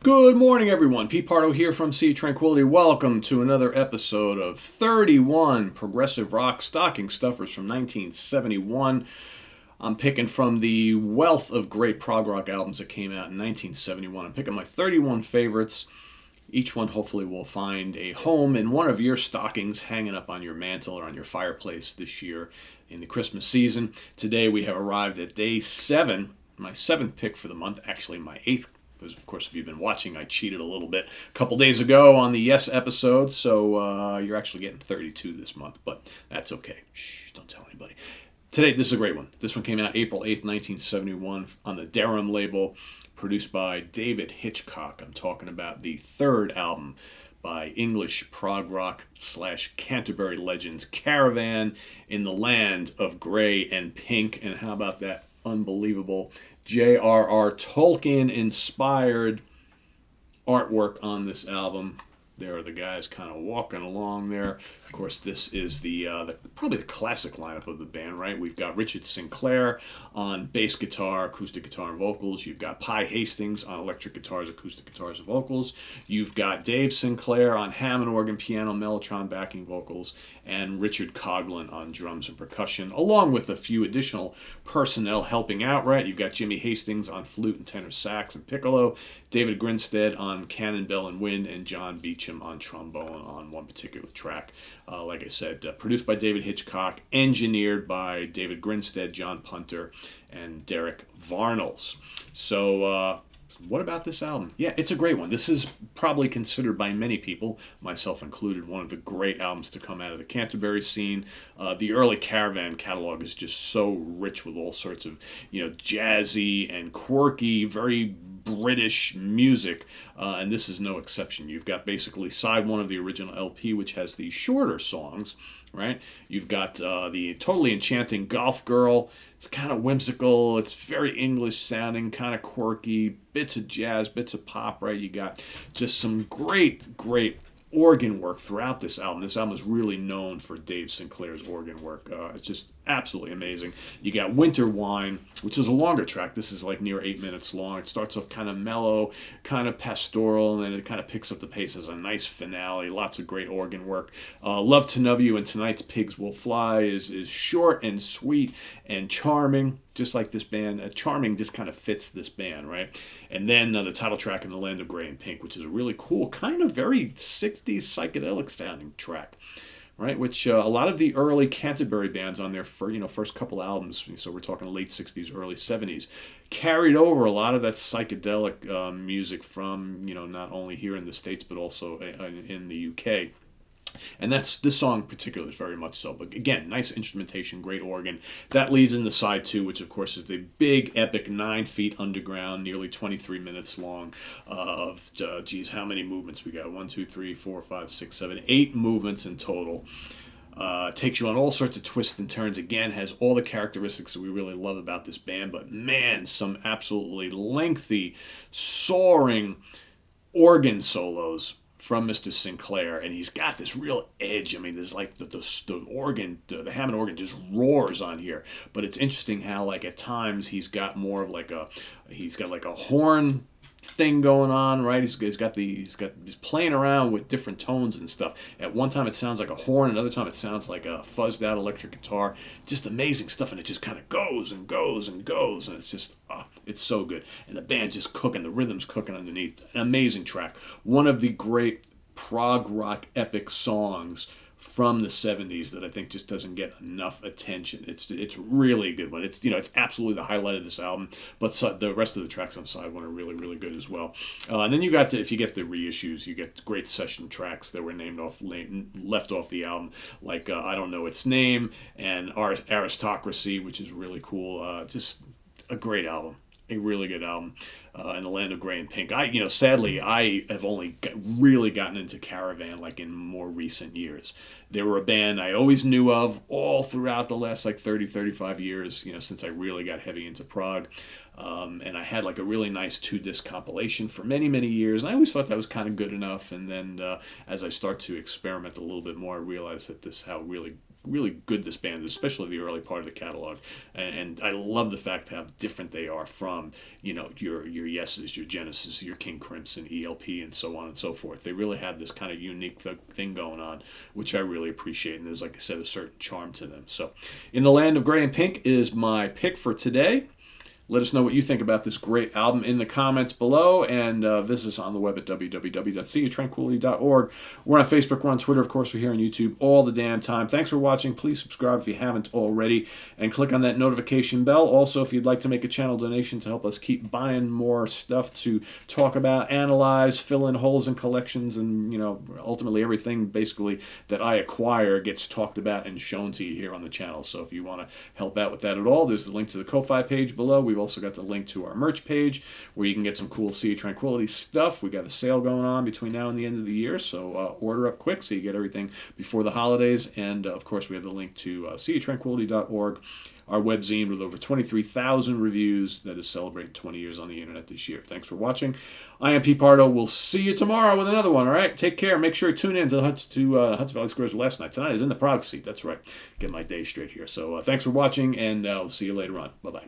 Good morning, everyone. Pete Pardo here from Sea Tranquility. Welcome to another episode of 31 Progressive Rock Stocking Stuffers from 1971. I'm picking from the wealth of great prog rock albums that came out in 1971. I'm picking my 31 favorites. Each one hopefully will find a home in one of your stockings hanging up on your mantle or on your fireplace this year in the Christmas season. Today we have arrived at day 7, my 7th pick for the month, actually my 8th. Because, of course, if you've been watching, I cheated a little bit a couple days ago on the Yes episode, so you're actually getting 32 this month, but that's okay. Shh, don't tell anybody. Today, this is a great one. This one came out April 8th, 1971 on the Durham label, produced by David Hitchcock. I'm talking about the third album by English prog rock / Canterbury legends, Caravan in the Land of Grey and Pink. And how about that unbelievable J.R.R. Tolkien-inspired artwork on this album? There are the guys kind of walking along there. Of course, this is the probably the classic lineup of the band, right? We've got Richard Sinclair on bass guitar, acoustic guitar, and vocals. You've got Pye Hastings on electric guitars, acoustic guitars, and vocals. You've got Dave Sinclair on Hammond organ, piano, mellotron, backing vocals, and Richard Coughlin on drums and percussion, along with a few additional personnel helping out, right? You've got Jimmy Hastings on flute and tenor sax and piccolo, David Grinstead on cannon, bell, and wind, and John Beecham on trombone on one particular track. Like I said, produced by David Hitchcock, engineered by David Grinstead, John Punter, and Derek Varnels. So, what about this album? Yeah, it's a great one. This is probably considered by many people, myself included, one of the great albums to come out of the Canterbury scene. The early Caravan catalog is just so rich with all sorts of, jazzy and quirky, very British music, and this is no exception. You've got basically side 1 of the original LP, which has the shorter songs, right? You've got the totally enchanting Golf Girl. It's kind of whimsical. It's very English sounding, kind of quirky, bits of jazz, bits of pop, right? You got just some great organ work throughout this album. This album is really known for Dave Sinclair's organ work. It's just absolutely amazing. You got Winter Wine, which is a longer track. This is like near 8 minutes long. It starts off kind of mellow, kind of pastoral, and then it kind of picks up the pace as a nice finale. Lots of great organ work. Love to Know You and Tonight's Pigs Will Fly is short and sweet and charming, just like this band. Charming just kind of fits this band, right? And then the title track, In the Land of Grey and Pink, which is a really cool, kind of very 60s psychedelic sounding track, right? Which a lot of the early Canterbury bands on their first couple albums, so we're talking late 60s, early 70s, carried over a lot of that psychedelic music from, not only here in the States, but also in the UK. And this song in particular is very much so. But again, nice instrumentation, great organ. That leads into side 2, which of course is the big, epic 9 feet underground, nearly 23 minutes long of, how many movements we got? 1, 2, 3, 4, 5, 6, 7, 8 movements in total. Takes you on all sorts of twists and turns. Again, has all the characteristics that we really love about this band. But man, some absolutely lengthy, soaring organ solos from Mr. Sinclair, and he's got this real edge. I mean, there's like the organ, the Hammond organ just roars on here. But it's interesting how, like, at times he's got more of like he's got a horn thing going on, right? He's playing around with different tones and stuff. At one time it sounds like a horn, another time it sounds like a fuzzed out electric guitar. Just amazing stuff, and it just kind of goes and goes and goes, and it's just it's so good. And the band's just cooking, the rhythm's cooking underneath. An amazing track. One of the great prog rock epic songs from the 70s that I think just doesn't get enough attention. It's really a good one. It's absolutely the highlight of this album, but the rest of the tracks on side 1 are really, really good as well. And then if you get the reissues, you get great session tracks that were left off the album, like I Don't Know Its Name and Aristocracy, which is really cool. Just a great album. A really good album, In the Land of Grey and Pink. Sadly, I have only really gotten into Caravan like in more recent years. They were a band I always knew of all throughout the last 30, 35 years, since I really got heavy into prog. And I had like a really nice 2-disc compilation for many, many years. And I always thought that was kind of good enough. And then as I start to experiment a little bit more, I realized that how really really good this band is, especially the early part of the catalog. And I love the fact how different they are from, your Yeses, your Genesis, your King Crimson, ELP, and so on and so forth. They really have this kind of unique thing going on, which I really appreciate. And there's, like I said, a certain charm to them. So In the Land of Gray and Pink is my pick for today. Let us know what you think about this great album in the comments below, and visit us on the web at www.seaoftranquility.org. We're on Facebook, we're on Twitter, of course, we're here on YouTube all the damn time. Thanks for watching. Please subscribe if you haven't already, and click on that notification bell. Also, if you'd like to make a channel donation to help us keep buying more stuff to talk about, analyze, fill in holes in collections, and ultimately everything basically that I acquire gets talked about and shown to you here on the channel. So if you want to help out with that at all, there's the link to the Ko-Fi page below. We've also got the link to our merch page where you can get some cool Sea of Tranquility stuff. We got a sale going on between now and the end of the year, so order up quick so you get everything before the holidays. And of course, we have the link to seaoftranquility.org, our webzine with over 23,000 reviews that is celebrating 20 years on the internet this year. Thanks for watching. I am Pete Pardo. We'll see you tomorrow with another one. All right, take care. Make sure to tune in to the Hudson Valley Squares last night. Tonight is in the prog seat. That's right. Get my day straight here. So thanks for watching, and I'll see you later on. Bye-bye.